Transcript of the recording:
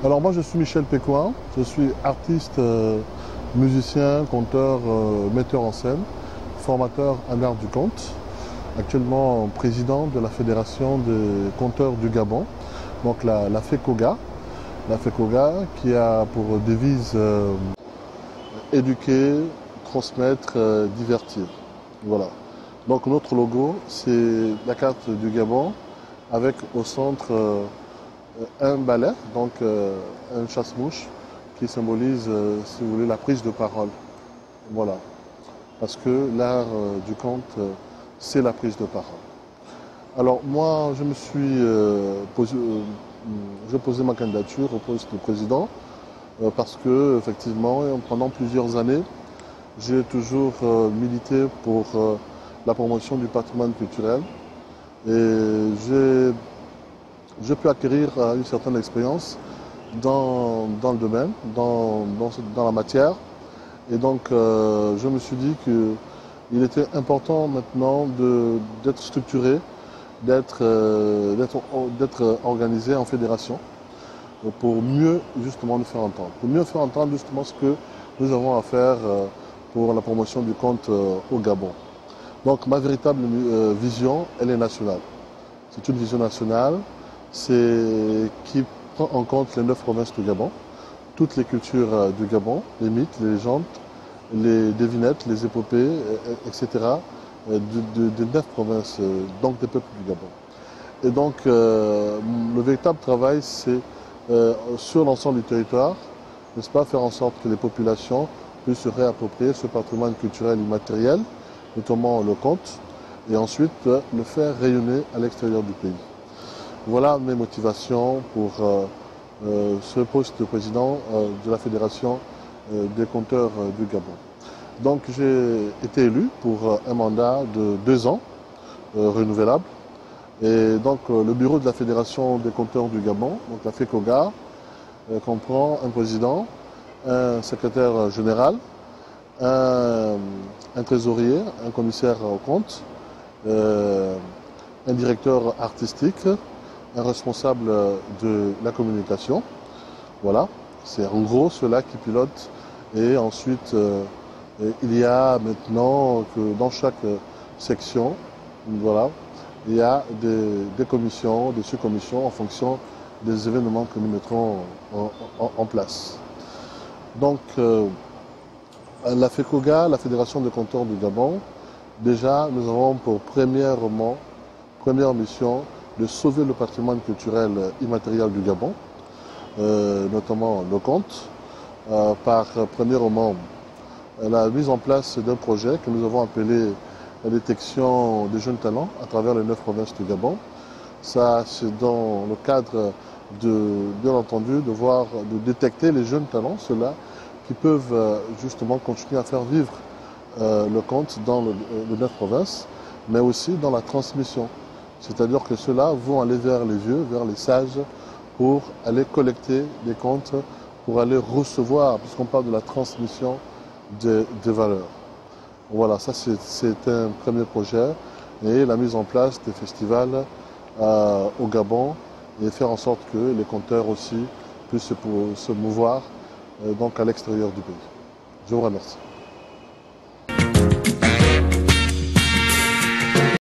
Alors moi je suis Michel Pécoin, je suis artiste, musicien, conteur, metteur en scène, formateur en art du conte, actuellement président de la Fédération des conteurs du Gabon, donc la FECOGA. La FECOGA qui a pour devise éduquer, transmettre, divertir. Voilà. Donc notre logo c'est la carte du Gabon avec au centre un balai, donc un chasse-mouche qui symbolise, si vous voulez, la prise de parole. Voilà. Parce que l'art du conte, c'est la prise de parole. Alors moi, je me suis j'ai posé ma candidature au poste de président parce que, effectivement, pendant plusieurs années, j'ai toujours milité pour la promotion du patrimoine culturel et j'ai pu acquérir une certaine expérience dans le domaine, dans la matière. Et donc, je me suis dit qu'il était important maintenant d'être structuré, d'être organisé en fédération pour mieux justement nous faire entendre. Pour mieux faire entendre justement ce que nous avons à faire pour la promotion du conte au Gabon. Donc, ma véritable vision, elle est nationale. C'est une vision nationale. Qui prend en compte les 9 provinces du Gabon, toutes les cultures du Gabon, les mythes, les légendes, les devinettes, les épopées, etc. des 9 provinces, donc des peuples du Gabon. Et donc le véritable travail, c'est sur l'ensemble du territoire, n'est-ce pas, faire en sorte que les populations puissent se réapproprier ce patrimoine culturel immatériel, notamment le conte, et ensuite le faire rayonner à l'extérieur du pays. Voilà mes motivations pour ce poste de président de la Fédération des conteurs du Gabon. Donc j'ai été élu pour un mandat de 2 ans renouvelable. Et donc le bureau de la Fédération des conteurs du Gabon, donc la FECOGA, comprend un président, un secrétaire général, un trésorier, un commissaire aux comptes, un directeur artistique, un responsable de la communication. Voilà, c'est en gros ceux-là qui pilotent. Et ensuite, il y a maintenant que dans chaque section, voilà, il y a des commissions, des sous-commissions en fonction des événements que nous mettrons en place. Donc, la FECOGA, la Fédération des conteurs du Gabon, déjà, nous avons pour première mission de sauver le patrimoine culturel immatériel du Gabon, notamment le conte, par premièrement la mise en place d'un projet que nous avons appelé la détection des jeunes talents à travers les 9 provinces du Gabon. Ça, c'est dans le cadre bien entendu, de détecter les jeunes talents, ceux-là qui peuvent justement continuer à faire vivre le conte dans les 9 provinces, mais aussi dans la transmission. C'est-à-dire que ceux-là vont aller vers les vieux, vers les sages, pour aller collecter des contes, pour aller recevoir, puisqu'on parle de la transmission des valeurs. Voilà, ça c'est un premier projet. Et la mise en place des festivals au Gabon et faire en sorte que les conteurs aussi puissent se mouvoir donc à l'extérieur du pays. Je vous remercie.